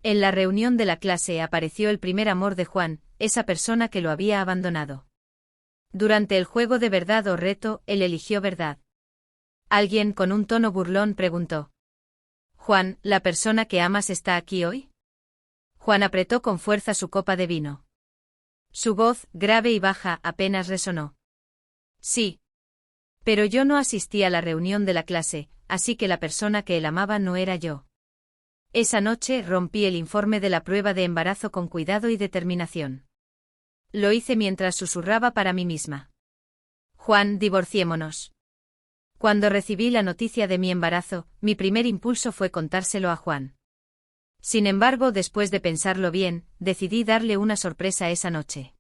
En la reunión de la clase apareció el primer amor de Juan, esa persona que lo había abandonado. Durante el juego de verdad o reto, él eligió verdad. Alguien con un tono burlón preguntó: «Juan, ¿la persona que amas está aquí hoy?». Juan apretó con fuerza su copa de vino. Su voz, grave y baja, apenas resonó. «Sí. Pero yo no asistí a la reunión de la clase, así que la persona que él amaba no era yo». Esa noche rompí el informe de la prueba de embarazo con cuidado y determinación. Lo hice mientras susurraba para mí misma: «Juan, divorciémonos». Cuando recibí la noticia de mi embarazo, mi primer impulso fue contárselo a Juan. Sin embargo, después de pensarlo bien, decidí darle una sorpresa esa noche.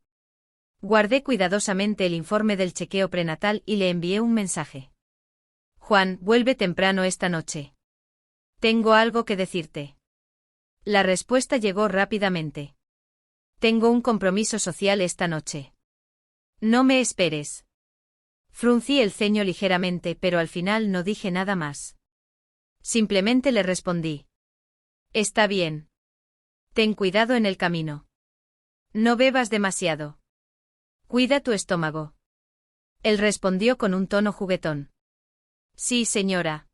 Guardé cuidadosamente el informe del chequeo prenatal y le envié un mensaje: «Juan, vuelve temprano esta noche. Tengo algo que decirte». La respuesta llegó rápidamente: «Tengo un compromiso social esta noche. No me esperes». Fruncí el ceño ligeramente, pero al final no dije nada más. Simplemente le respondí: «Está bien. Ten cuidado en el camino. No bebas demasiado. Cuida tu estómago». Él respondió con un tono juguetón: «Sí, señora».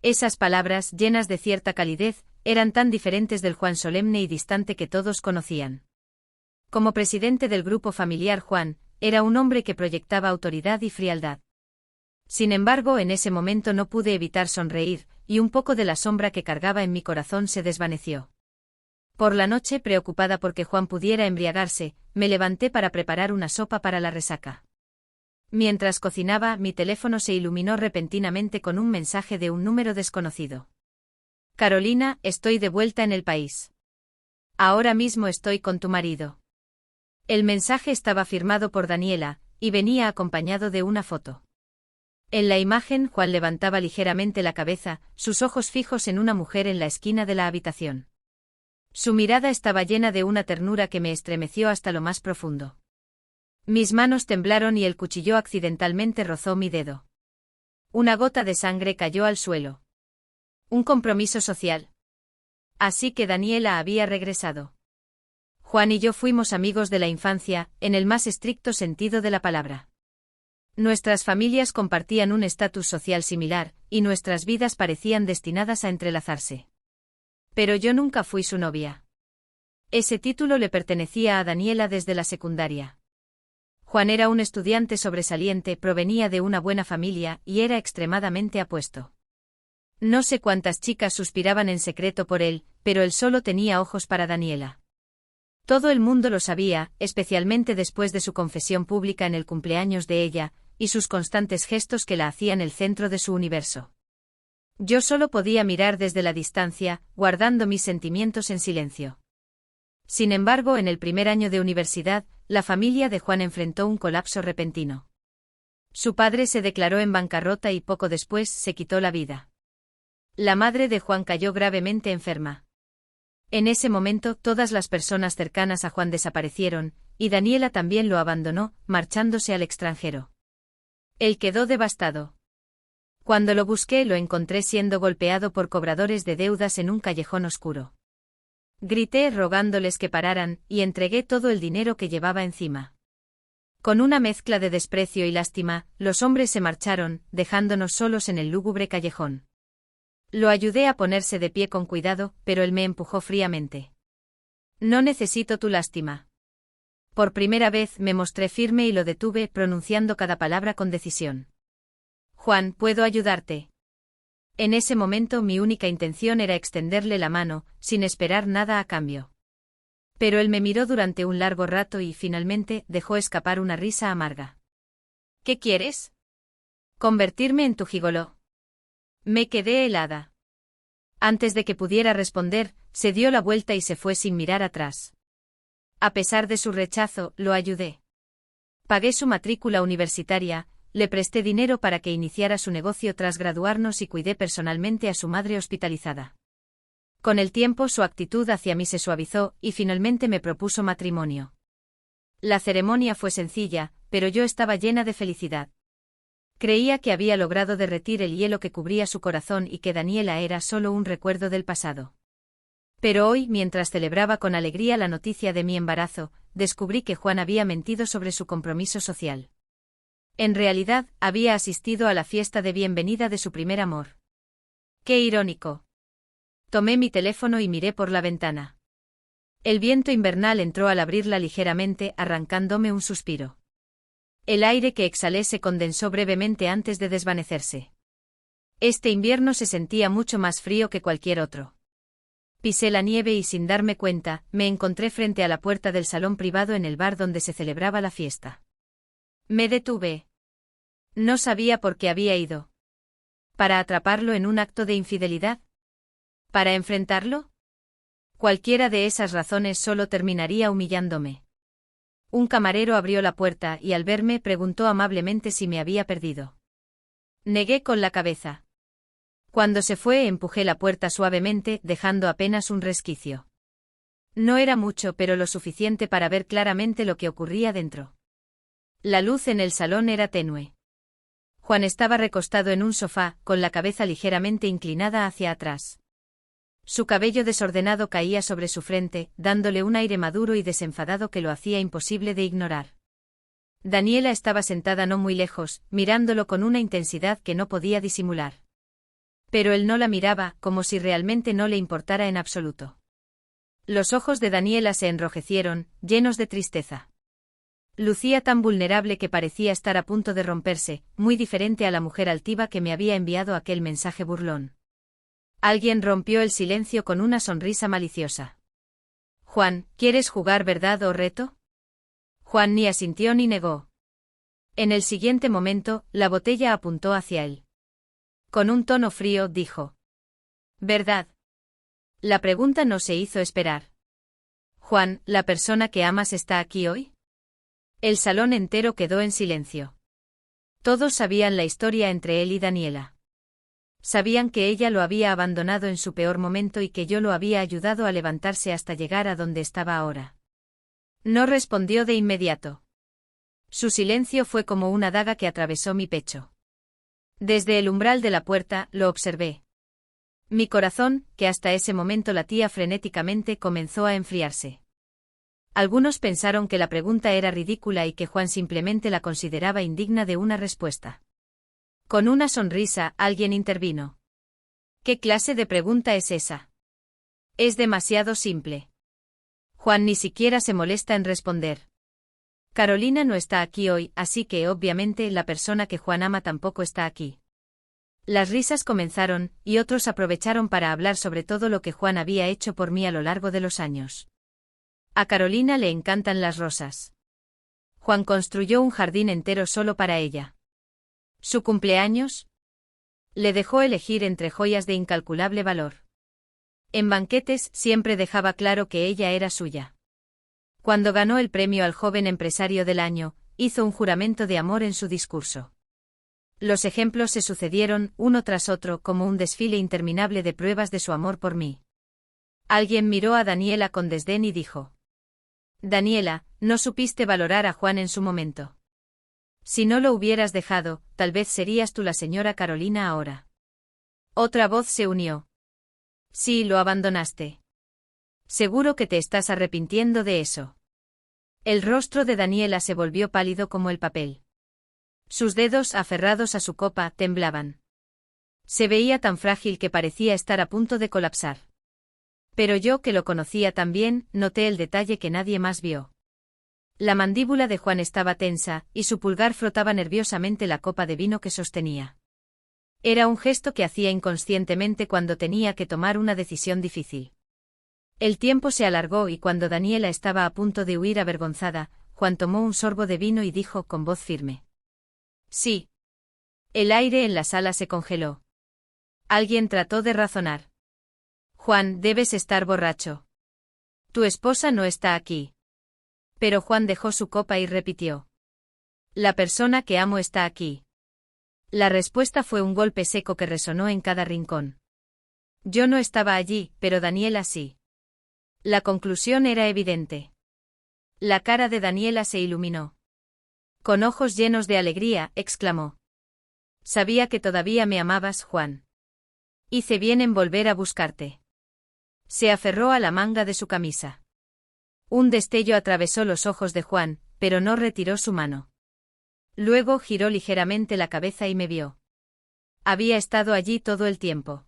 Esas palabras, llenas de cierta calidez, eran tan diferentes del Juan solemne y distante que todos conocían. Como presidente del grupo familiar, Juan era un hombre que proyectaba autoridad y frialdad. Sin embargo, en ese momento no pude evitar sonreír, y un poco de la sombra que cargaba en mi corazón se desvaneció. Por la noche, preocupada porque Juan pudiera embriagarse, me levanté para preparar una sopa para la resaca. Mientras cocinaba, mi teléfono se iluminó repentinamente con un mensaje de un número desconocido. «Carolina, estoy de vuelta en el país. Ahora mismo estoy con tu marido». El mensaje estaba firmado por Daniela, y venía acompañado de una foto. En la imagen, Juan levantaba ligeramente la cabeza, sus ojos fijos en una mujer en la esquina de la habitación. Su mirada estaba llena de una ternura que me estremeció hasta lo más profundo. Mis manos temblaron y el cuchillo accidentalmente rozó mi dedo. Una gota de sangre cayó al suelo. Un compromiso social. Así que Daniela había regresado. Juan y yo fuimos amigos de la infancia, en el más estricto sentido de la palabra. Nuestras familias compartían un estatus social similar, y nuestras vidas parecían destinadas a entrelazarse. Pero yo nunca fui su novia. Ese título le pertenecía a Daniela desde la secundaria. Juan era un estudiante sobresaliente, provenía de una buena familia y era extremadamente apuesto. No sé cuántas chicas suspiraban en secreto por él, pero él solo tenía ojos para Daniela. Todo el mundo lo sabía, especialmente después de su confesión pública en el cumpleaños de ella, y sus constantes gestos que la hacían el centro de su universo. Yo solo podía mirar desde la distancia, guardando mis sentimientos en silencio. Sin embargo, en el primer año de universidad, la familia de Juan enfrentó un colapso repentino. Su padre se declaró en bancarrota y poco después se quitó la vida. La madre de Juan cayó gravemente enferma. En ese momento, todas las personas cercanas a Juan desaparecieron, y Daniela también lo abandonó, marchándose al extranjero. Él quedó devastado. Cuando lo busqué, lo encontré siendo golpeado por cobradores de deudas en un callejón oscuro. Grité rogándoles que pararan, y entregué todo el dinero que llevaba encima. Con una mezcla de desprecio y lástima, los hombres se marcharon, dejándonos solos en el lúgubre callejón. Lo ayudé a ponerse de pie con cuidado, pero él me empujó fríamente. «No necesito tu lástima». Por primera vez me mostré firme y lo detuve, pronunciando cada palabra con decisión. «Juan, ¿puedo ayudarte?». En ese momento mi única intención era extenderle la mano, sin esperar nada a cambio. Pero él me miró durante un largo rato y finalmente dejó escapar una risa amarga. «¿Qué quieres?». «Convertirme en tu gigoló». Me quedé helada. Antes de que pudiera responder, se dio la vuelta y se fue sin mirar atrás. A pesar de su rechazo, lo ayudé. Pagué su matrícula universitaria, le presté dinero para que iniciara su negocio tras graduarnos y cuidé personalmente a su madre hospitalizada. Con el tiempo su actitud hacia mí se suavizó y finalmente me propuso matrimonio. La ceremonia fue sencilla, pero yo estaba llena de felicidad. Creía que había logrado derretir el hielo que cubría su corazón y que Daniela era solo un recuerdo del pasado. Pero hoy, mientras celebraba con alegría la noticia de mi embarazo, descubrí que Juan había mentido sobre su compromiso social. En realidad, había asistido a la fiesta de bienvenida de su primer amor. ¡Qué irónico! Tomé mi teléfono y miré por la ventana. El viento invernal entró al abrirla ligeramente, arrancándome un suspiro. El aire que exhalé se condensó brevemente antes de desvanecerse. Este invierno se sentía mucho más frío que cualquier otro. Pisé la nieve y sin darme cuenta, me encontré frente a la puerta del salón privado en el bar donde se celebraba la fiesta. Me detuve. No sabía por qué había ido. ¿Para atraparlo en un acto de infidelidad? ¿Para enfrentarlo? Cualquiera de esas razones solo terminaría humillándome. Un camarero abrió la puerta y al verme preguntó amablemente si me había perdido. Negué con la cabeza. Cuando se fue empujé la puerta suavemente, dejando apenas un resquicio. No era mucho, pero lo suficiente para ver claramente lo que ocurría dentro. La luz en el salón era tenue. Juan estaba recostado en un sofá, con la cabeza ligeramente inclinada hacia atrás. Su cabello desordenado caía sobre su frente, dándole un aire maduro y desenfadado que lo hacía imposible de ignorar. Daniela estaba sentada no muy lejos, mirándolo con una intensidad que no podía disimular. Pero él no la miraba, como si realmente no le importara en absoluto. Los ojos de Daniela se enrojecieron, llenos de tristeza. Lucía tan vulnerable que parecía estar a punto de romperse, muy diferente a la mujer altiva que me había enviado aquel mensaje burlón. Alguien rompió el silencio con una sonrisa maliciosa. Juan, ¿quieres jugar verdad o reto? Juan ni asintió ni negó. En el siguiente momento, la botella apuntó hacia él. Con un tono frío, dijo. ¿Verdad? La pregunta no se hizo esperar. Juan, ¿la persona que amas está aquí hoy? El salón entero quedó en silencio. Todos sabían la historia entre él y Daniela. Sabían que ella lo había abandonado en su peor momento y que yo lo había ayudado a levantarse hasta llegar a donde estaba ahora. No respondió de inmediato. Su silencio fue como una daga que atravesó mi pecho. Desde el umbral de la puerta, lo observé. Mi corazón, que hasta ese momento latía frenéticamente, comenzó a enfriarse. Algunos pensaron que la pregunta era ridícula y que Juan simplemente la consideraba indigna de una respuesta. Con una sonrisa, alguien intervino. ¿Qué clase de pregunta es esa? Es demasiado simple. Juan ni siquiera se molesta en responder. Carolina no está aquí hoy, así que obviamente la persona que Juan ama tampoco está aquí. Las risas comenzaron, y otros aprovecharon para hablar sobre todo lo que Juan había hecho por mí a lo largo de los años. A Carolina le encantan las rosas. Juan construyó un jardín entero solo para ella. ¿Su cumpleaños? Le dejó elegir entre joyas de incalculable valor. En banquetes siempre dejaba claro que ella era suya. Cuando ganó el premio al joven empresario del año, hizo un juramento de amor en su discurso. Los ejemplos se sucedieron, uno tras otro, como un desfile interminable de pruebas de su amor por mí. Alguien miró a Daniela con desdén y dijo: Daniela, no supiste valorar a Juan en su momento. Si no lo hubieras dejado, tal vez serías tú la señora Carolina ahora. Otra voz se unió. Sí, lo abandonaste. Seguro que te estás arrepintiendo de eso. El rostro de Daniela se volvió pálido como el papel. Sus dedos, aferrados a su copa, temblaban. Se veía tan frágil que parecía estar a punto de colapsar. Pero yo, que lo conocía tan bien, noté el detalle que nadie más vio. La mandíbula de Juan estaba tensa, y su pulgar frotaba nerviosamente la copa de vino que sostenía. Era un gesto que hacía inconscientemente cuando tenía que tomar una decisión difícil. El tiempo se alargó y cuando Daniela estaba a punto de huir avergonzada, Juan tomó un sorbo de vino y dijo con voz firme: Sí. El aire en la sala se congeló. Alguien trató de razonar. Juan, debes estar borracho. Tu esposa no está aquí. Pero Juan dejó su copa y repitió: La persona que amo está aquí. La respuesta fue un golpe seco que resonó en cada rincón. Yo no estaba allí, pero Daniela sí. La conclusión era evidente. La cara de Daniela se iluminó. Con ojos llenos de alegría, exclamó: Sabía que todavía me amabas, Juan. Hice bien en volver a buscarte. Se aferró a la manga de su camisa. Un destello atravesó los ojos de Juan, pero no retiró su mano. Luego giró ligeramente la cabeza y me vio. Había estado allí todo el tiempo.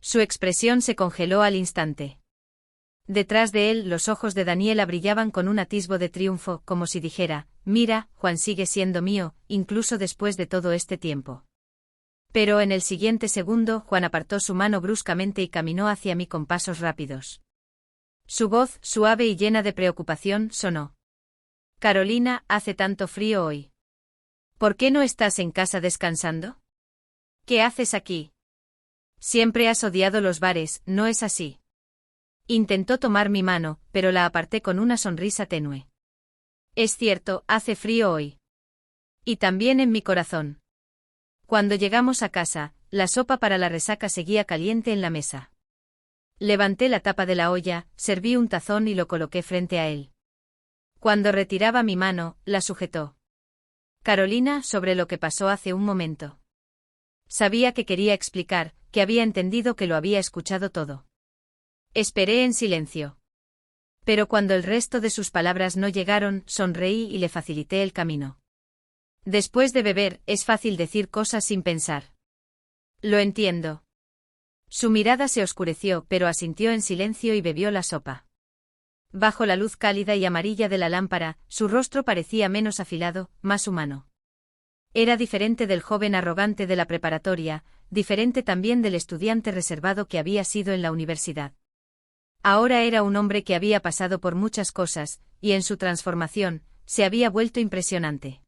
Su expresión se congeló al instante. Detrás de él los ojos de Daniela brillaban con un atisbo de triunfo, como si dijera, mira, Juan sigue siendo mío, incluso después de todo este tiempo. Pero en el siguiente segundo Juan apartó su mano bruscamente y caminó hacia mí con pasos rápidos. Su voz, suave y llena de preocupación, sonó. Carolina, hace tanto frío hoy. ¿Por qué no estás en casa descansando? ¿Qué haces aquí? Siempre has odiado los bares, ¿no es así? Intentó tomar mi mano, pero la aparté con una sonrisa tenue. Es cierto, hace frío hoy. Y también en mi corazón. Cuando llegamos a casa, la sopa para la resaca seguía caliente en la mesa. Levanté la tapa de la olla, serví un tazón y lo coloqué frente a él. Cuando retiraba mi mano, la sujetó. Carolina, sobre lo que pasó hace un momento. Sabía que quería explicar, que había entendido que lo había escuchado todo. Esperé en silencio. Pero cuando el resto de sus palabras no llegaron, sonreí y le facilité el camino. Después de beber, es fácil decir cosas sin pensar. Lo entiendo. Su mirada se oscureció, pero asintió en silencio y bebió la sopa. Bajo la luz cálida y amarilla de la lámpara, su rostro parecía menos afilado, más humano. Era diferente del joven arrogante de la preparatoria, diferente también del estudiante reservado que había sido en la universidad. Ahora era un hombre que había pasado por muchas cosas, y en su transformación, se había vuelto impresionante.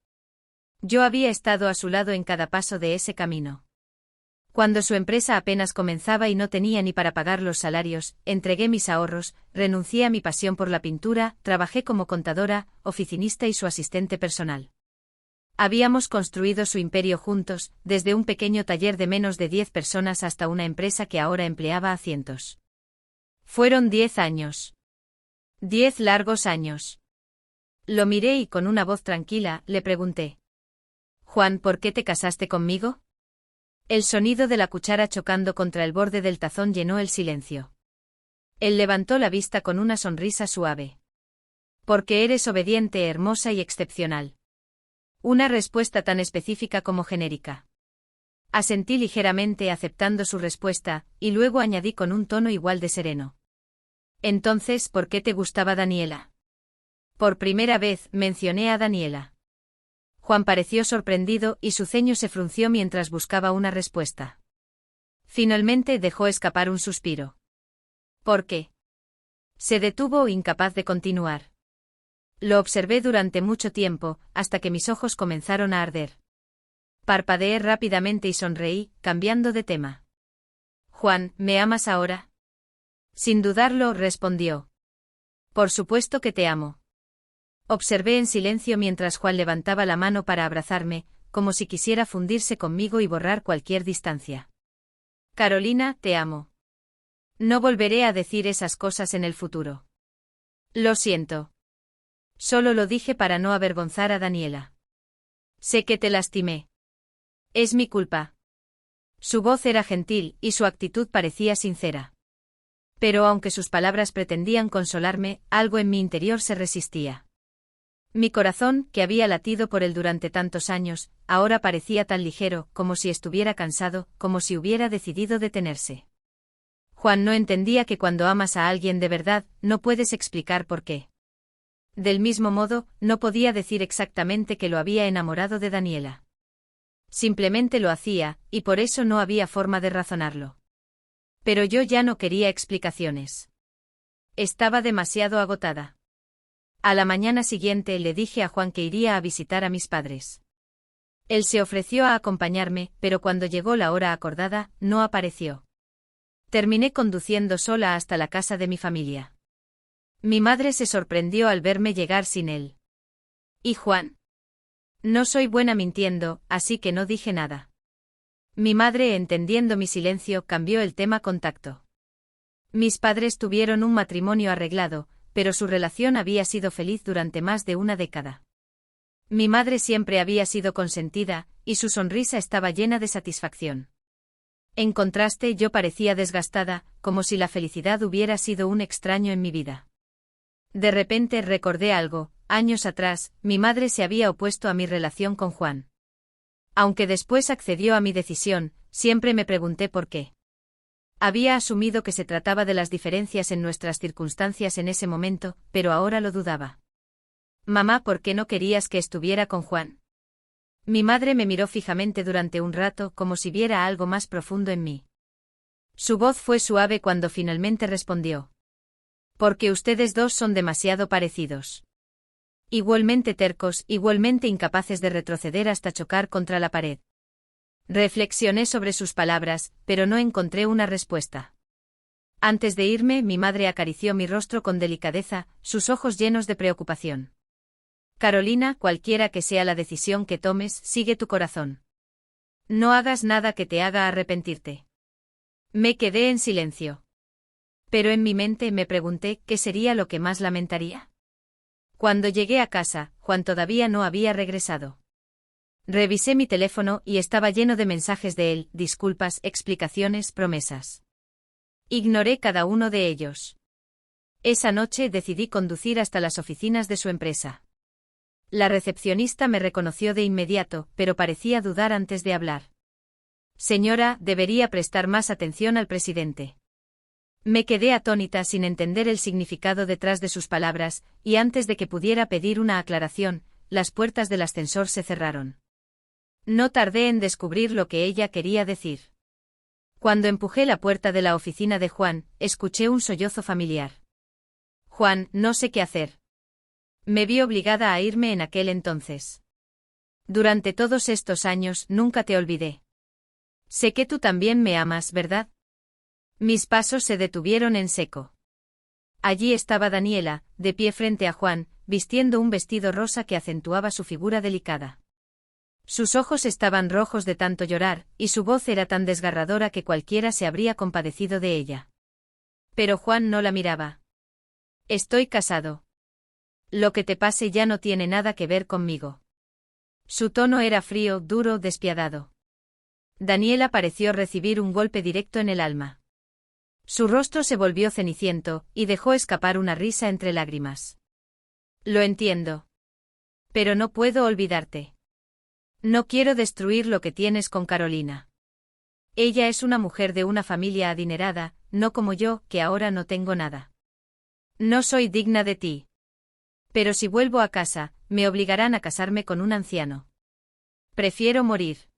Yo había estado a su lado en cada paso de ese camino. Cuando su empresa apenas comenzaba y no tenía ni para pagar los salarios, entregué mis ahorros, renuncié a mi pasión por la pintura, trabajé como contadora, oficinista y su asistente personal. Habíamos construido su imperio juntos, desde un pequeño taller de menos de 10 personas hasta una empresa que ahora empleaba a cientos. Fueron 10 años. 10 largos años. Lo miré y con una voz tranquila, le pregunté. Juan, ¿por qué te casaste conmigo? El sonido de la cuchara chocando contra el borde del tazón llenó el silencio. Él levantó la vista con una sonrisa suave. Porque eres obediente, hermosa y excepcional. Una respuesta tan específica como genérica. Asentí ligeramente aceptando su respuesta, y luego añadí con un tono igual de sereno. Entonces, ¿por qué te gustaba Daniela? Por primera vez, mencioné a Daniela. Juan pareció sorprendido y su ceño se frunció mientras buscaba una respuesta. Finalmente dejó escapar un suspiro. ¿Por qué? Se detuvo, incapaz de continuar. Lo observé durante mucho tiempo, hasta que mis ojos comenzaron a arder. Parpadeé rápidamente y sonreí, cambiando de tema. Juan, ¿me amas ahora? Sin dudarlo, respondió. Por supuesto que te amo. Observé en silencio mientras Juan levantaba la mano para abrazarme, como si quisiera fundirse conmigo y borrar cualquier distancia. Carolina, te amo. No volveré a decir esas cosas en el futuro. Lo siento. Solo lo dije para no avergonzar a Daniela. Sé que te lastimé. Es mi culpa. Su voz era gentil y su actitud parecía sincera. Pero aunque sus palabras pretendían consolarme, algo en mi interior se resistía. Mi corazón, que había latido por él durante tantos años, ahora parecía tan ligero, como si estuviera cansado, como si hubiera decidido detenerse. Juan no entendía que cuando amas a alguien de verdad, no puedes explicar por qué. Del mismo modo, no podía decir exactamente que lo había enamorado de Daniela. Simplemente lo hacía, y por eso no había forma de razonarlo. Pero yo ya no quería explicaciones. Estaba demasiado agotada. A la mañana siguiente le dije a Juan que iría a visitar a mis padres. Él se ofreció a acompañarme, pero cuando llegó la hora acordada, no apareció. Terminé conduciendo sola hasta la casa de mi familia. Mi madre se sorprendió al verme llegar sin él. ¿Y Juan? No soy buena mintiendo, así que no dije nada. Mi madre, entendiendo mi silencio, cambió el tema con tacto. Mis padres tuvieron un matrimonio arreglado, pero su relación había sido feliz durante más de una década. Mi madre siempre había sido consentida, y su sonrisa estaba llena de satisfacción. En contraste, yo parecía desgastada, como si la felicidad hubiera sido un extraño en mi vida. De repente recordé algo: años atrás, mi madre se había opuesto a mi relación con Juan. Aunque después accedió a mi decisión, siempre me pregunté por qué. Había asumido que se trataba de las diferencias en nuestras circunstancias en ese momento, pero ahora lo dudaba. Mamá, ¿por qué no querías que estuviera con Juan? Mi madre me miró fijamente durante un rato, como si viera algo más profundo en mí. Su voz fue suave cuando finalmente respondió: porque ustedes dos son demasiado parecidos. Igualmente tercos, igualmente incapaces de retroceder hasta chocar contra la pared. Reflexioné sobre sus palabras, pero no encontré una respuesta. Antes de irme, mi madre acarició mi rostro con delicadeza, sus ojos llenos de preocupación. Carolina, cualquiera que sea la decisión que tomes, sigue tu corazón. No hagas nada que te haga arrepentirte. Me quedé en silencio. Pero en mi mente me pregunté qué sería lo que más lamentaría. Cuando llegué a casa, Juan todavía no había regresado. Revisé mi teléfono y estaba lleno de mensajes de él, disculpas, explicaciones, promesas. Ignoré cada uno de ellos. Esa noche decidí conducir hasta las oficinas de su empresa. La recepcionista me reconoció de inmediato, pero parecía dudar antes de hablar. Señora, debería prestar más atención al presidente. Me quedé atónita sin entender el significado detrás de sus palabras, y antes de que pudiera pedir una aclaración, las puertas del ascensor se cerraron. No tardé en descubrir lo que ella quería decir. Cuando empujé la puerta de la oficina de Juan, escuché un sollozo familiar. Juan, no sé qué hacer. Me vi obligada a irme en aquel entonces. Durante todos estos años nunca te olvidé. Sé que tú también me amas, ¿verdad? Mis pasos se detuvieron en seco. Allí estaba Daniela, de pie frente a Juan, vistiendo un vestido rosa que acentuaba su figura delicada. Sus ojos estaban rojos de tanto llorar, y su voz era tan desgarradora que cualquiera se habría compadecido de ella. Pero Juan no la miraba. Estoy casado. Lo que te pase ya no tiene nada que ver conmigo. Su tono era frío, duro, despiadado. Daniela pareció recibir un golpe directo en el alma. Su rostro se volvió ceniciento, y dejó escapar una risa entre lágrimas. Lo entiendo. Pero no puedo olvidarte. No quiero destruir lo que tienes con Carolina. Ella es una mujer de una familia adinerada, no como yo, que ahora no tengo nada. No soy digna de ti. Pero si vuelvo a casa, me obligarán a casarme con un anciano. Prefiero morir.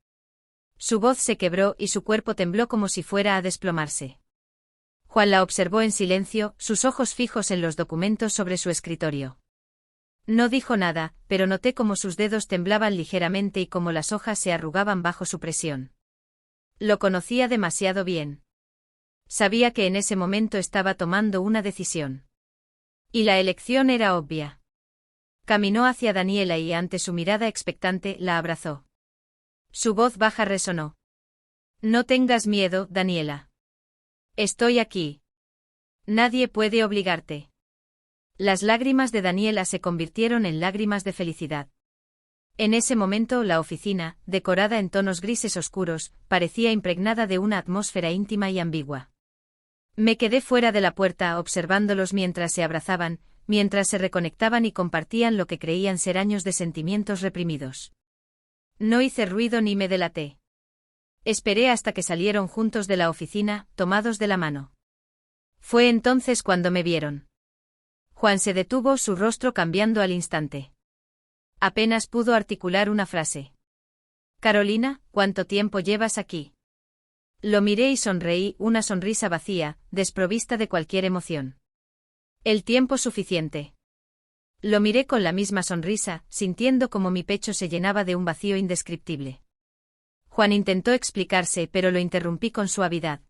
Su voz se quebró y su cuerpo tembló como si fuera a desplomarse. Juan la observó en silencio, sus ojos fijos en los documentos sobre su escritorio. No dijo nada, pero noté cómo sus dedos temblaban ligeramente y cómo las hojas se arrugaban bajo su presión. Lo conocía demasiado bien. Sabía que en ese momento estaba tomando una decisión. Y la elección era obvia. Caminó hacia Daniela y ante su mirada expectante la abrazó. Su voz baja resonó. No tengas miedo, Daniela. Estoy aquí. Nadie puede obligarte. Las lágrimas de Daniela se convirtieron en lágrimas de felicidad. En ese momento la oficina, decorada en tonos grises oscuros, parecía impregnada de una atmósfera íntima y ambigua. Me quedé fuera de la puerta observándolos mientras se abrazaban, mientras se reconectaban y compartían lo que creían ser años de sentimientos reprimidos. No hice ruido ni me delaté. Esperé hasta que salieron juntos de la oficina, tomados de la mano. Fue entonces cuando me vieron. Juan se detuvo, su rostro cambiando al instante. Apenas pudo articular una frase. Carolina, ¿cuánto tiempo llevas aquí? Lo miré y sonreí, una sonrisa vacía, desprovista de cualquier emoción. El tiempo suficiente. Lo miré con la misma sonrisa, sintiendo como mi pecho se llenaba de un vacío indescriptible. Juan intentó explicarse, pero lo interrumpí con suavidad.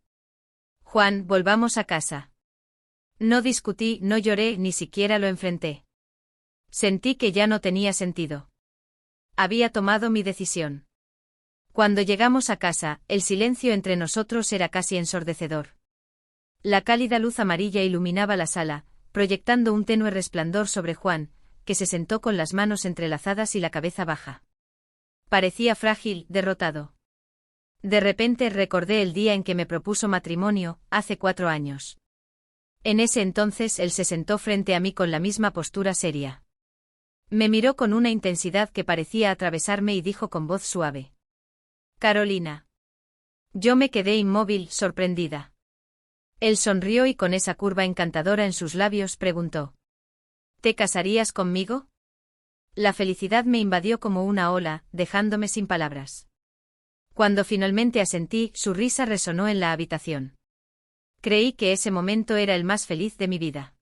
Juan, volvamos a casa. No discutí, no lloré, ni siquiera lo enfrenté. Sentí que ya no tenía sentido. Había tomado mi decisión. Cuando llegamos a casa, el silencio entre nosotros era casi ensordecedor. La cálida luz amarilla iluminaba la sala, proyectando un tenue resplandor sobre Juan, que se sentó con las manos entrelazadas y la cabeza baja. Parecía frágil, derrotado. De repente recordé el día en que me propuso matrimonio, hace 4 años. En ese entonces él se sentó frente a mí con la misma postura seria. Me miró con una intensidad que parecía atravesarme y dijo con voz suave: Carolina. Yo me quedé inmóvil, sorprendida. Él sonrió y con esa curva encantadora en sus labios preguntó: ¿Te casarías conmigo? La felicidad me invadió como una ola, dejándome sin palabras. Cuando finalmente asentí, su risa resonó en la habitación. Creí que ese momento era el más feliz de mi vida.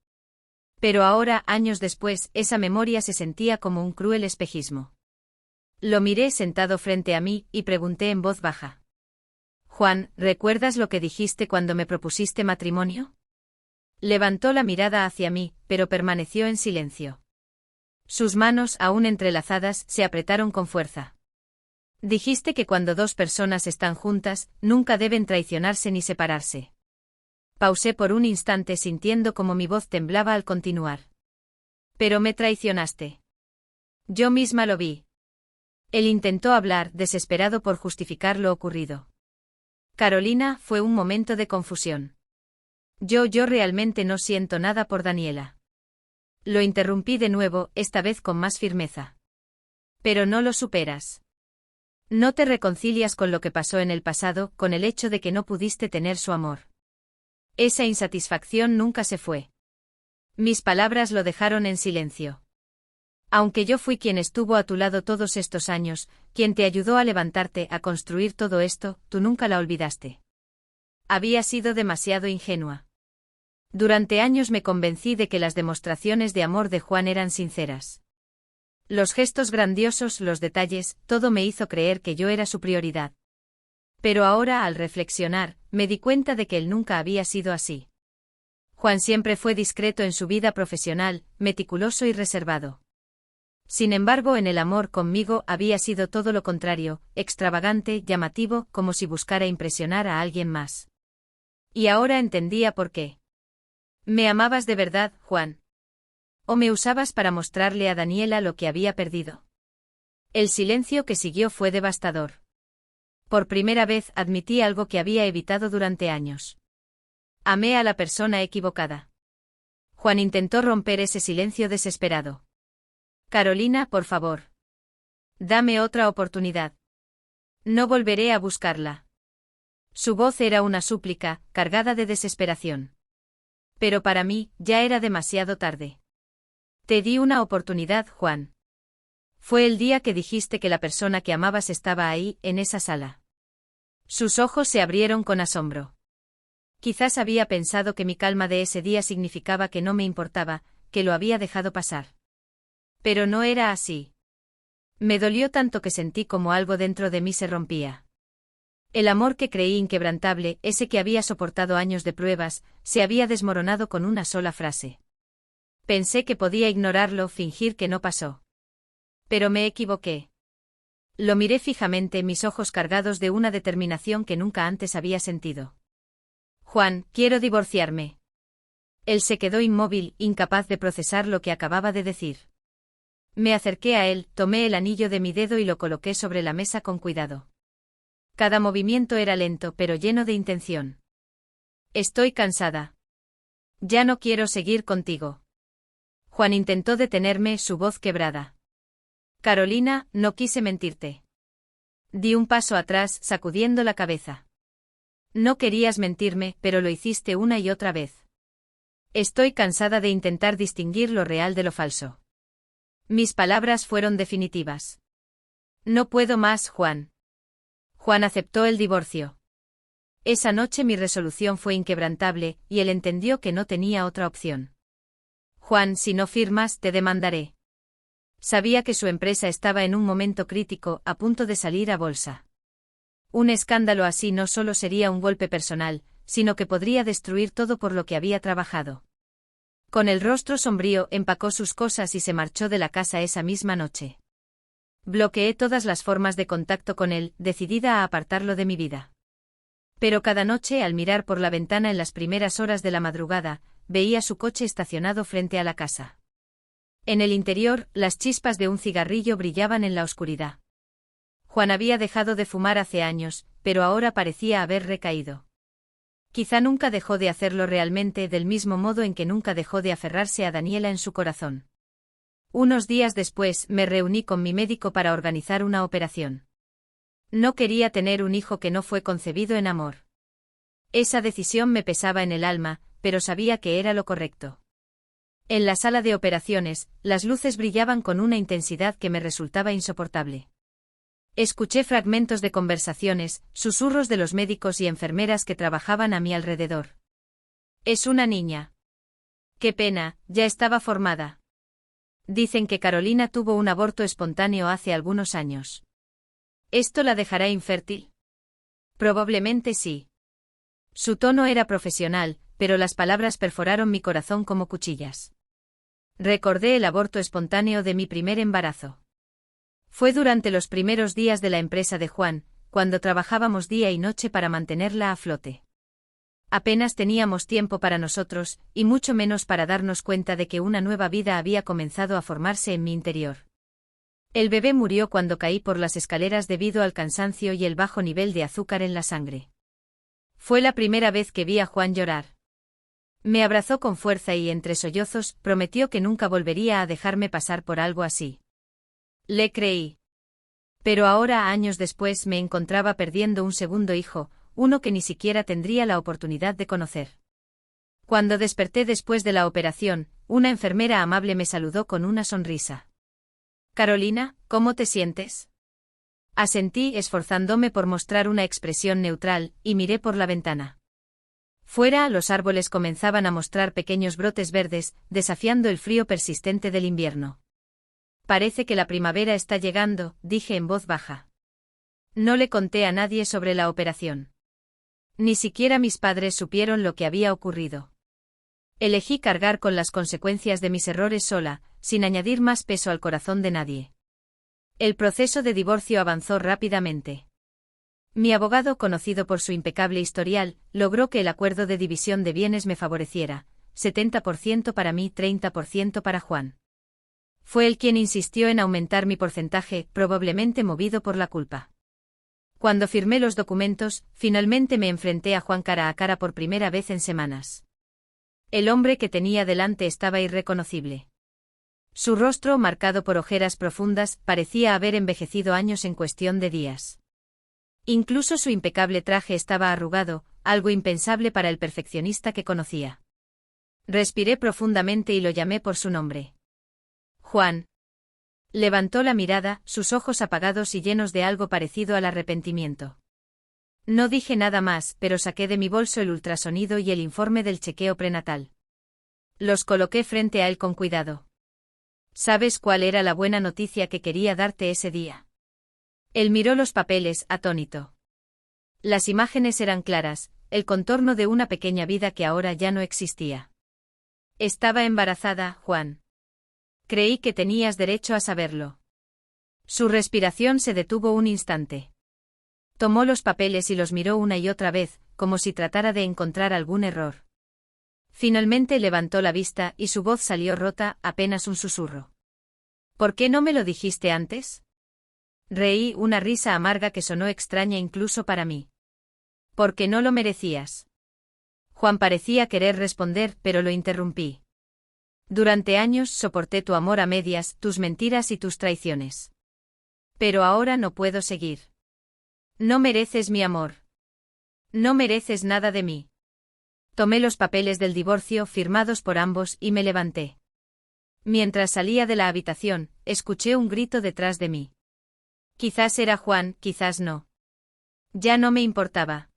Pero ahora, años después, esa memoria se sentía como un cruel espejismo. Lo miré sentado frente a mí, y pregunté en voz baja: Juan, ¿recuerdas lo que dijiste cuando me propusiste matrimonio? Levantó la mirada hacia mí, pero permaneció en silencio. Sus manos, aún entrelazadas, se apretaron con fuerza. Dijiste que cuando 2 personas están juntas, nunca deben traicionarse ni separarse. Pausé por un instante sintiendo como mi voz temblaba al continuar. Pero me traicionaste. Yo misma lo vi. Él intentó hablar, desesperado por justificar lo ocurrido. Carolina, fue un momento de confusión. Yo realmente no siento nada por Daniela. Lo interrumpí de nuevo, esta vez con más firmeza. Pero no lo superas. No te reconcilias con lo que pasó en el pasado, con el hecho de que no pudiste tener su amor. Esa insatisfacción nunca se fue. Mis palabras lo dejaron en silencio. Aunque yo fui quien estuvo a tu lado todos estos años, quien te ayudó a levantarte, a construir todo esto, tú nunca la olvidaste. Había sido demasiado ingenua. Durante años me convencí de que las demostraciones de amor de Juan eran sinceras. Los gestos grandiosos, los detalles, todo me hizo creer que yo era su prioridad. Pero ahora, al reflexionar, me di cuenta de que él nunca había sido así. Juan siempre fue discreto en su vida profesional, meticuloso y reservado. Sin embargo, en el amor conmigo había sido todo lo contrario, extravagante, llamativo, como si buscara impresionar a alguien más. Y ahora entendía por qué. ¿Me amabas de verdad, Juan? ¿O me usabas para mostrarle a Daniela lo que había perdido? El silencio que siguió fue devastador. Por primera vez admití algo que había evitado durante años. Amé a la persona equivocada. Juan intentó romper ese silencio desesperado. Carolina, por favor. Dame otra oportunidad. No volveré a buscarla. Su voz era una súplica, cargada de desesperación. Pero para mí, ya era demasiado tarde. Te di una oportunidad, Juan. Fue el día que dijiste que la persona que amabas estaba ahí, en esa sala. Sus ojos se abrieron con asombro. Quizás había pensado que mi calma de ese día significaba que no me importaba, que lo había dejado pasar. Pero no era así. Me dolió tanto que sentí como algo dentro de mí se rompía. El amor que creí inquebrantable, ese que había soportado años de pruebas, se había desmoronado con una sola frase. Pensé que podía ignorarlo, fingir que no pasó. Pero me equivoqué. Lo miré fijamente, mis ojos cargados de una determinación que nunca antes había sentido. Juan, quiero divorciarme. Él se quedó inmóvil, incapaz de procesar lo que acababa de decir. Me acerqué a él, tomé el anillo de mi dedo y lo coloqué sobre la mesa con cuidado. Cada movimiento era lento pero lleno de intención. Estoy cansada. Ya no quiero seguir contigo. Juan intentó detenerme, su voz quebrada. Carolina, no quise mentirte. Di un paso atrás, sacudiendo la cabeza. No querías mentirme, pero lo hiciste una y otra vez. Estoy cansada de intentar distinguir lo real de lo falso. Mis palabras fueron definitivas. No puedo más, Juan. Juan aceptó el divorcio. Esa noche mi resolución fue inquebrantable, y él entendió que no tenía otra opción. Juan, si no firmas, te demandaré. Sabía que su empresa estaba en un momento crítico, a punto de salir a bolsa. Un escándalo así no solo sería un golpe personal, sino que podría destruir todo por lo que había trabajado. Con el rostro sombrío, empacó sus cosas y se marchó de la casa esa misma noche. Bloqueé todas las formas de contacto con él, decidida a apartarlo de mi vida. Pero cada noche, al mirar por la ventana en las primeras horas de la madrugada, veía su coche estacionado frente a la casa. En el interior, las chispas de un cigarrillo brillaban en la oscuridad. Juan había dejado de fumar hace años, pero ahora parecía haber recaído. Quizá nunca dejó de hacerlo realmente, del mismo modo en que nunca dejó de aferrarse a Daniela en su corazón. Unos días después me reuní con mi médico para organizar una operación. No quería tener un hijo que no fue concebido en amor. Esa decisión me pesaba en el alma, pero sabía que era lo correcto. En la sala de operaciones, las luces brillaban con una intensidad que me resultaba insoportable. Escuché fragmentos de conversaciones, susurros de los médicos y enfermeras que trabajaban a mi alrededor. Es una niña. Qué pena, ya estaba formada. Dicen que Carolina tuvo un aborto espontáneo hace algunos años. ¿Esto la dejará infértil? Probablemente sí. Su tono era profesional, pero las palabras perforaron mi corazón como cuchillas. Recordé el aborto espontáneo de mi primer embarazo. Fue durante los primeros días de la empresa de Juan, cuando trabajábamos día y noche para mantenerla a flote. Apenas teníamos tiempo para nosotros, y mucho menos para darnos cuenta de que una nueva vida había comenzado a formarse en mi interior. El bebé murió cuando caí por las escaleras debido al cansancio y el bajo nivel de azúcar en la sangre. Fue la primera vez que vi a Juan llorar. Me abrazó con fuerza y entre sollozos prometió que nunca volvería a dejarme pasar por algo así. Le creí. Pero ahora, años después, me encontraba perdiendo un segundo hijo, uno que ni siquiera tendría la oportunidad de conocer. Cuando desperté después de la operación, una enfermera amable me saludó con una sonrisa. Carolina, ¿cómo te sientes? Asentí, esforzándome por mostrar una expresión neutral, y miré por la ventana. Fuera, los árboles comenzaban a mostrar pequeños brotes verdes, desafiando el frío persistente del invierno. Parece que la primavera está llegando, dije en voz baja. No le conté a nadie sobre la operación. Ni siquiera mis padres supieron lo que había ocurrido. Elegí cargar con las consecuencias de mis errores sola, sin añadir más peso al corazón de nadie. El proceso de divorcio avanzó rápidamente. Mi abogado, conocido por su impecable historial, logró que el acuerdo de división de bienes me favoreciera, 70% para mí, 30% para Juan. Fue él quien insistió en aumentar mi porcentaje, probablemente movido por la culpa. Cuando firmé los documentos, finalmente me enfrenté a Juan cara a cara por primera vez en semanas. El hombre que tenía delante estaba irreconocible. Su rostro, marcado por ojeras profundas, parecía haber envejecido años en cuestión de días. Incluso su impecable traje estaba arrugado, algo impensable para el perfeccionista que conocía. Respiré profundamente y lo llamé por su nombre. Juan. Levantó la mirada, sus ojos apagados y llenos de algo parecido al arrepentimiento. No dije nada más, pero saqué de mi bolso el ultrasonido y el informe del chequeo prenatal. Los coloqué frente a él con cuidado. ¿Sabes cuál era la buena noticia que quería darte ese día? Él miró los papeles, atónito. Las imágenes eran claras, el contorno de una pequeña vida que ahora ya no existía. Estaba embarazada, Juan. Creí que tenías derecho a saberlo. Su respiración se detuvo un instante. Tomó los papeles y los miró una y otra vez, como si tratara de encontrar algún error. Finalmente levantó la vista y su voz salió rota, apenas un susurro. ¿Por qué no me lo dijiste antes? Reí, una risa amarga que sonó extraña incluso para mí. Porque no lo merecías. Juan parecía querer responder, pero lo interrumpí. Durante años soporté tu amor a medias, tus mentiras y tus traiciones. Pero ahora no puedo seguir. No mereces mi amor. No mereces nada de mí. Tomé los papeles del divorcio firmados por ambos y me levanté. Mientras salía de la habitación, escuché un grito detrás de mí. Quizás era Juan, quizás no. Ya no me importaba.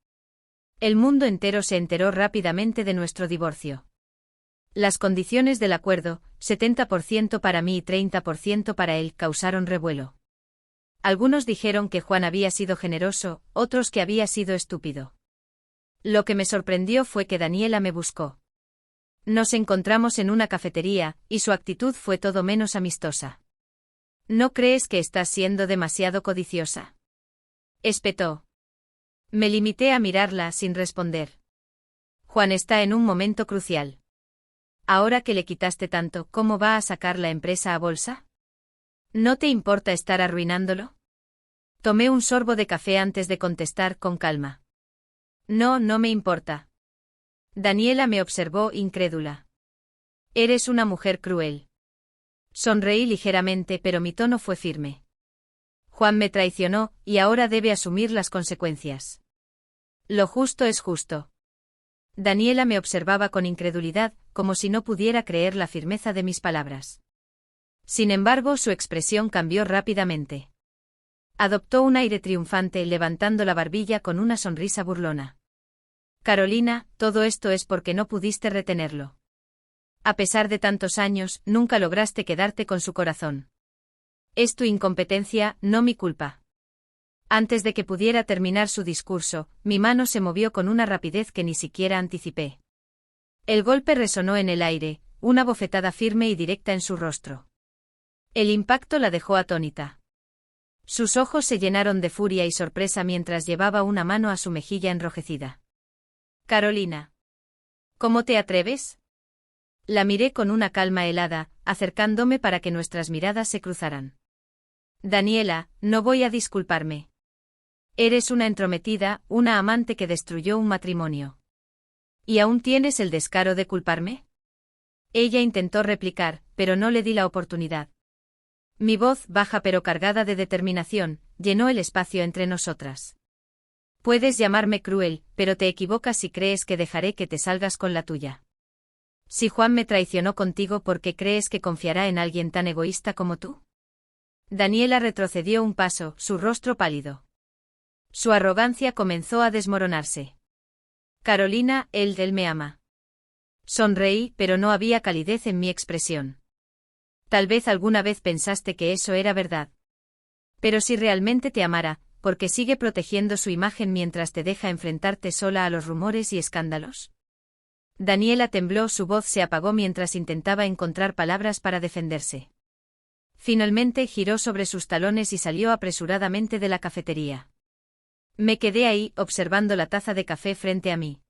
El mundo entero se enteró rápidamente de nuestro divorcio. Las condiciones del acuerdo, 70% para mí y 30% para él, causaron revuelo. Algunos dijeron que Juan había sido generoso, otros que había sido estúpido. Lo que me sorprendió fue que Daniela me buscó. Nos encontramos en una cafetería, y su actitud fue todo menos amistosa. ¿No crees que estás siendo demasiado codiciosa? Espetó. Me limité a mirarla sin responder. Juan está en un momento crucial. Ahora que le quitaste tanto, ¿cómo va a sacar la empresa a bolsa? ¿No te importa estar arruinándolo? Tomé un sorbo de café antes de contestar con calma. No, no me importa. Daniela me observó incrédula. Eres una mujer cruel. Sonreí ligeramente, pero mi tono fue firme. Juan me traicionó, y ahora debe asumir las consecuencias. Lo justo es justo. Daniela me observaba con incredulidad, como si no pudiera creer la firmeza de mis palabras. Sin embargo, su expresión cambió rápidamente. Adoptó un aire triunfante, levantando la barbilla con una sonrisa burlona. Carolina, todo esto es porque no pudiste retenerlo. A pesar de tantos años, nunca lograste quedarte con su corazón. Es tu incompetencia, no mi culpa. Antes de que pudiera terminar su discurso, mi mano se movió con una rapidez que ni siquiera anticipé. El golpe resonó en el aire, una bofetada firme y directa en su rostro. El impacto la dejó atónita. Sus ojos se llenaron de furia y sorpresa mientras llevaba una mano a su mejilla enrojecida. Carolina. ¿Cómo te atreves? La miré con una calma helada, acercándome para que nuestras miradas se cruzaran. Daniela, no voy a disculparme. Eres una entrometida, una amante que destruyó un matrimonio. ¿Y aún tienes el descaro de culparme? Ella intentó replicar, pero no le di la oportunidad. Mi voz, baja pero cargada de determinación, llenó el espacio entre nosotras. Puedes llamarme cruel, pero te equivocas si crees que dejaré que te salgas con la tuya. Si Juan me traicionó contigo, ¿por qué crees que confiará en alguien tan egoísta como tú? Daniela retrocedió un paso, su rostro pálido. Su arrogancia comenzó a desmoronarse. Carolina, él me ama. Sonreí, pero no había calidez en mi expresión. Tal vez alguna vez pensaste que eso era verdad. Pero si realmente te amara, ¿por qué sigue protegiendo su imagen mientras te deja enfrentarte sola a los rumores y escándalos? Daniela tembló, su voz se apagó mientras intentaba encontrar palabras para defenderse. Finalmente giró sobre sus talones y salió apresuradamente de la cafetería. Me quedé ahí, observando la taza de café frente a mí.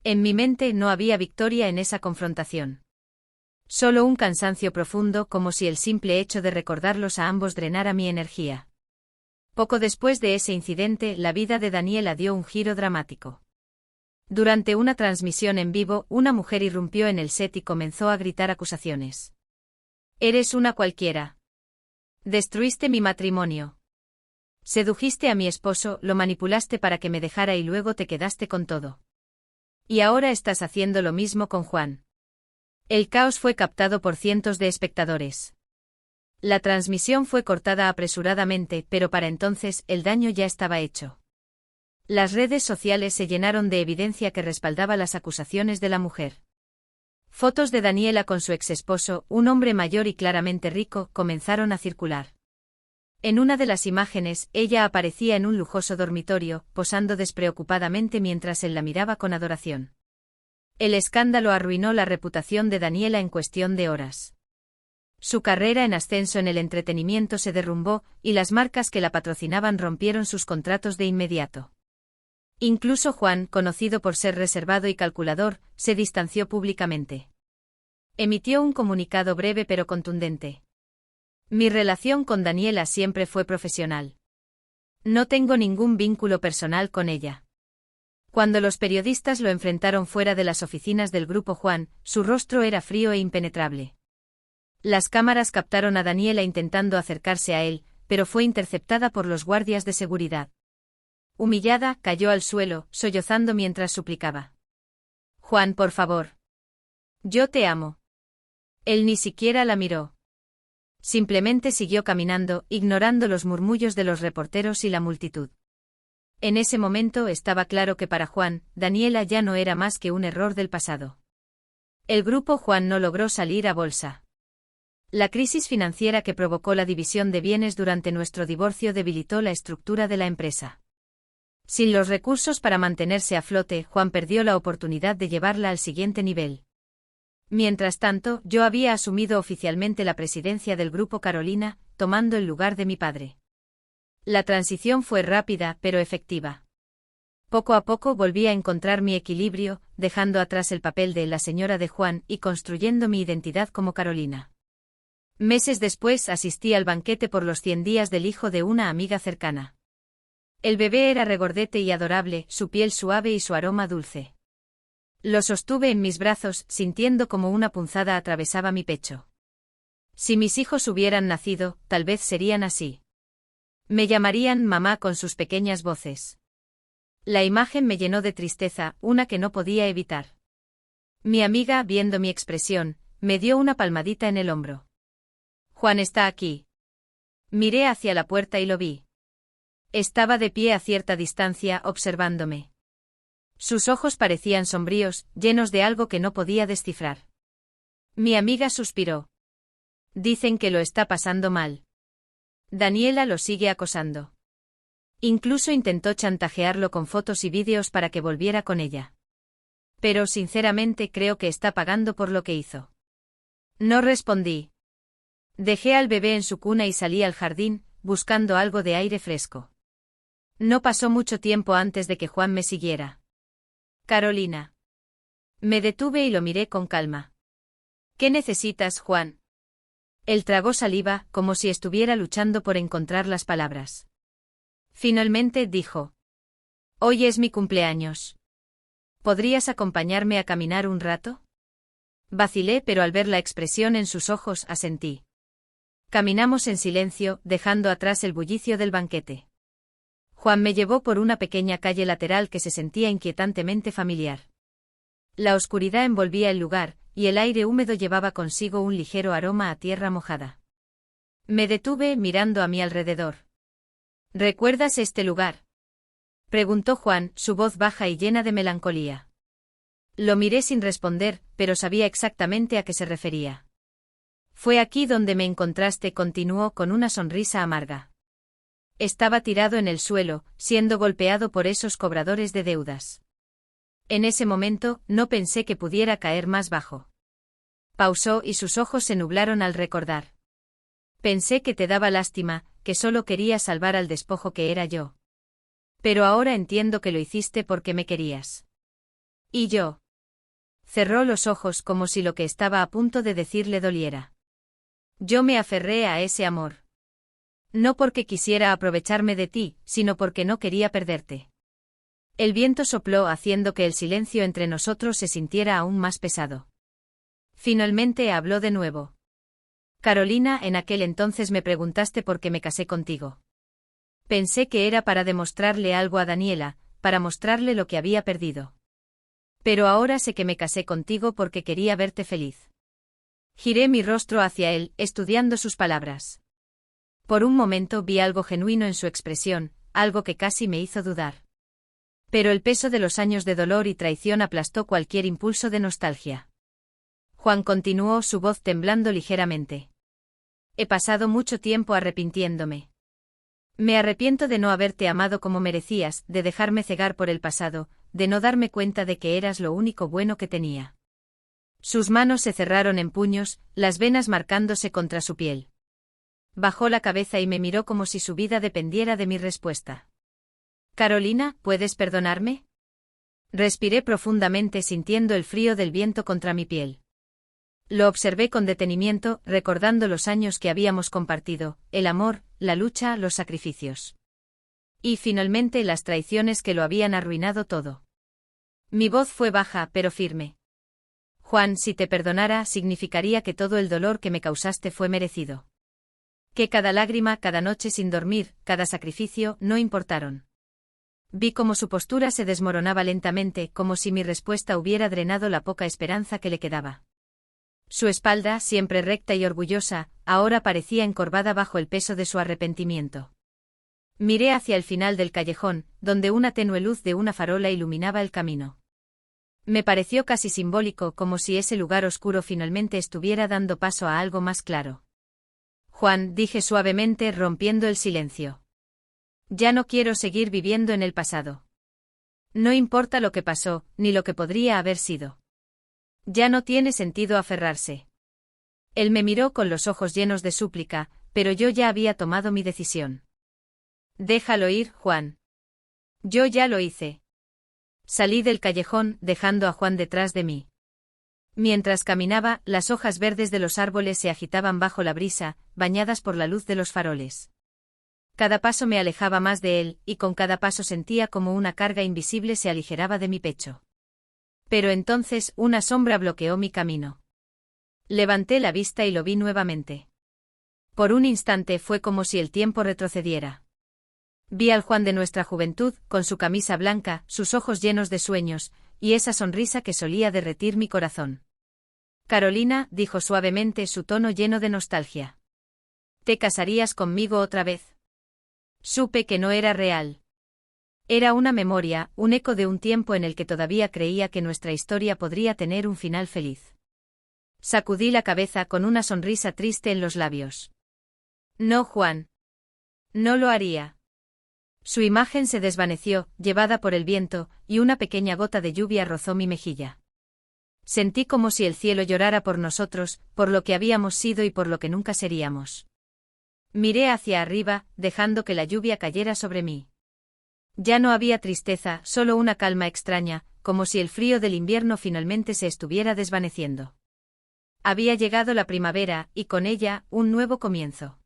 En mi mente no había victoria en esa confrontación. Solo un cansancio profundo, como si el simple hecho de recordarlos a ambos drenara mi energía. Poco después de ese incidente, la vida de Daniela dio un giro dramático. Durante una transmisión en vivo, una mujer irrumpió en el set y comenzó a gritar acusaciones. Eres una cualquiera. Destruiste mi matrimonio. Sedujiste a mi esposo, lo manipulaste para que me dejara y luego te quedaste con todo. Y ahora estás haciendo lo mismo con Juan. El caos fue captado por cientos de espectadores. La transmisión fue cortada apresuradamente, pero para entonces el daño ya estaba hecho. Las redes sociales se llenaron de evidencia que respaldaba las acusaciones de la mujer. Fotos de Daniela con su exesposo, un hombre mayor y claramente rico, comenzaron a circular. En una de las imágenes, ella aparecía en un lujoso dormitorio, posando despreocupadamente mientras él la miraba con adoración. El escándalo arruinó la reputación de Daniela en cuestión de horas. Su carrera en ascenso en el entretenimiento se derrumbó, y las marcas que la patrocinaban rompieron sus contratos de inmediato. Incluso Juan, conocido por ser reservado y calculador, se distanció públicamente. Emitió un comunicado breve pero contundente. Mi relación con Daniela siempre fue profesional. No tengo ningún vínculo personal con ella. Cuando los periodistas lo enfrentaron fuera de las oficinas del Grupo Juan, su rostro era frío e impenetrable. Las cámaras captaron a Daniela intentando acercarse a él, pero fue interceptada por los guardias de seguridad. Humillada, cayó al suelo, sollozando mientras suplicaba. Juan, por favor. Yo te amo. Él ni siquiera la miró. Simplemente siguió caminando, ignorando los murmullos de los reporteros y la multitud. En ese momento estaba claro que para Juan, Daniela ya no era más que un error del pasado. El Grupo Juan no logró salir a bolsa. La crisis financiera que provocó la división de bienes durante nuestro divorcio debilitó la estructura de la empresa. Sin los recursos para mantenerse a flote, Juan perdió la oportunidad de llevarla al siguiente nivel. Mientras tanto, yo había asumido oficialmente la presidencia del Grupo Carolina, tomando el lugar de mi padre. La transición fue rápida, pero efectiva. Poco a poco volví a encontrar mi equilibrio, dejando atrás el papel de la señora de Juan y construyendo mi identidad como Carolina. Meses después asistí al banquete por los 100 días del hijo de una amiga cercana. El bebé era regordete y adorable, su piel suave y su aroma dulce. Lo sostuve en mis brazos, sintiendo como una punzada atravesaba mi pecho. Si mis hijos hubieran nacido, tal vez serían así. Me llamarían mamá con sus pequeñas voces. La imagen me llenó de tristeza, una que no podía evitar. Mi amiga, viendo mi expresión, me dio una palmadita en el hombro. Juan está aquí. Miré hacia la puerta y lo vi. Estaba de pie a cierta distancia, observándome. Sus ojos parecían sombríos, llenos de algo que no podía descifrar. Mi amiga suspiró. Dicen que lo está pasando mal. Daniela lo sigue acosando. Incluso intentó chantajearlo con fotos y vídeos para que volviera con ella. Pero sinceramente creo que está pagando por lo que hizo. No respondí. Dejé al bebé en su cuna y salí al jardín, buscando algo de aire fresco. No pasó mucho tiempo antes de que Juan me siguiera. Carolina. Me detuve y lo miré con calma. ¿Qué necesitas, Juan? Él tragó saliva, como si estuviera luchando por encontrar las palabras. Finalmente dijo. Hoy es mi cumpleaños. ¿Podrías acompañarme a caminar un rato? Vacilé, pero al ver la expresión en sus ojos asentí. Caminamos en silencio, dejando atrás el bullicio del banquete. Juan me llevó por una pequeña calle lateral que se sentía inquietantemente familiar. La oscuridad envolvía el lugar, y el aire húmedo llevaba consigo un ligero aroma a tierra mojada. Me detuve mirando a mi alrededor. ¿Recuerdas este lugar? Preguntó Juan, su voz baja y llena de melancolía. Lo miré sin responder, pero sabía exactamente a qué se refería. Fue aquí donde me encontraste, continuó con una sonrisa amarga. Estaba tirado en el suelo, siendo golpeado por esos cobradores de deudas. En ese momento, no pensé que pudiera caer más bajo. Pausó y sus ojos se nublaron al recordar. Pensé que te daba lástima, que solo querías salvar al despojo que era yo. Pero ahora entiendo que lo hiciste porque me querías. ¿Y yo? Cerró los ojos como si lo que estaba a punto de decir le doliera. Yo me aferré a ese amor. No porque quisiera aprovecharme de ti, sino porque no quería perderte. El viento sopló haciendo que el silencio entre nosotros se sintiera aún más pesado. Finalmente habló de nuevo. Carolina, en aquel entonces me preguntaste por qué me casé contigo. Pensé que era para demostrarle algo a Daniela, para mostrarle lo que había perdido. Pero ahora sé que me casé contigo porque quería verte feliz. Giré mi rostro hacia él, estudiando sus palabras. Por un momento vi algo genuino en su expresión, algo que casi me hizo dudar. Pero el peso de los años de dolor y traición aplastó cualquier impulso de nostalgia. Juan continuó, su voz temblando ligeramente. He pasado mucho tiempo arrepintiéndome. Me arrepiento de no haberte amado como merecías, de dejarme cegar por el pasado, de no darme cuenta de que eras lo único bueno que tenía. Sus manos se cerraron en puños, las venas marcándose contra su piel. Bajó la cabeza y me miró como si su vida dependiera de mi respuesta. Carolina, ¿puedes perdonarme? Respiré profundamente sintiendo el frío del viento contra mi piel. Lo observé con detenimiento, recordando los años que habíamos compartido, el amor, la lucha, los sacrificios. Y finalmente las traiciones que lo habían arruinado todo. Mi voz fue baja pero firme. Juan, si te perdonara, significaría que todo el dolor que me causaste fue merecido. Que cada lágrima, cada noche sin dormir, cada sacrificio, no importaron. Vi cómo su postura se desmoronaba lentamente, como si mi respuesta hubiera drenado la poca esperanza que le quedaba. Su espalda, siempre recta y orgullosa, ahora parecía encorvada bajo el peso de su arrepentimiento. Miré hacia el final del callejón, donde una tenue luz de una farola iluminaba el camino. Me pareció casi simbólico, como si ese lugar oscuro finalmente estuviera dando paso a algo más claro. Juan, dije suavemente, rompiendo el silencio. Ya no quiero seguir viviendo en el pasado. No importa lo que pasó, ni lo que podría haber sido. Ya no tiene sentido aferrarse. Él me miró con los ojos llenos de súplica, pero yo ya había tomado mi decisión. Déjalo ir, Juan. Yo ya lo hice. Salí del callejón, dejando a Juan detrás de mí. Mientras caminaba, las hojas verdes de los árboles se agitaban bajo la brisa, bañadas por la luz de los faroles. Cada paso me alejaba más de él, y con cada paso sentía como una carga invisible se aligeraba de mi pecho. Pero entonces una sombra bloqueó mi camino. Levanté la vista y lo vi nuevamente. Por un instante fue como si el tiempo retrocediera. Vi al Juan de nuestra juventud, con su camisa blanca, sus ojos llenos de sueños, y esa sonrisa que solía derretir mi corazón. Carolina, dijo suavemente, su tono lleno de nostalgia. ¿Te casarías conmigo otra vez? Supe que no era real. Era una memoria, un eco de un tiempo en el que todavía creía que nuestra historia podría tener un final feliz. Sacudí la cabeza con una sonrisa triste en los labios. No, Juan. No lo haría. Su imagen se desvaneció, llevada por el viento, y una pequeña gota de lluvia rozó mi mejilla. Sentí como si el cielo llorara por nosotros, por lo que habíamos sido y por lo que nunca seríamos. Miré hacia arriba, dejando que la lluvia cayera sobre mí. Ya no había tristeza, solo una calma extraña, como si el frío del invierno finalmente se estuviera desvaneciendo. Había llegado la primavera, y con ella, un nuevo comienzo.